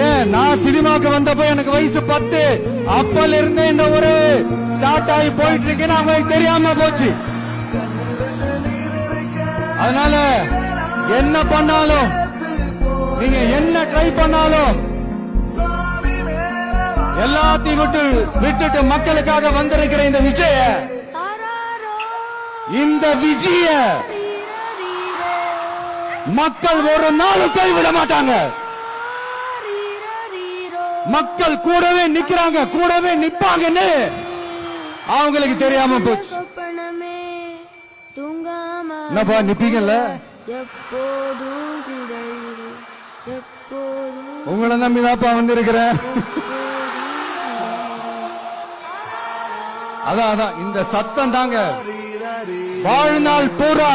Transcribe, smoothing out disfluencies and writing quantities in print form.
ஏன் நான் சினிமாக்கு வந்தப்ப எனக்கு வயசு 10. அப்பல இருந்தே இந்த ஒரு ஸ்டார்ட் ஆகி போயிட்டு இருக்குன்னு அவங்களுக்கு தெரியாம போச்சு. அதனால என்ன பண்ணாலும், நீங்க என்ன ட்ரை பண்ணாலும் எல்லாத்தையும் விட்டுட்டு மக்களுக்காக வந்திருக்கிற இந்த விஜய மக்கள் ஒரு நாளும் கைவிட மாட்டாங்க. மக்கள் கூடவே நிக்கிறாங்க, கூடவே நிப்பாங்கன்னு அவங்களுக்கு தெரியாம போச்சு. என்னப்பா நிப்பீங்கல்ல? உங்களை நம்பிதாப்பா வந்திருக்கிறேன். அதான் இந்த சத்தம் தாங்க வாழ்நாள் பூரா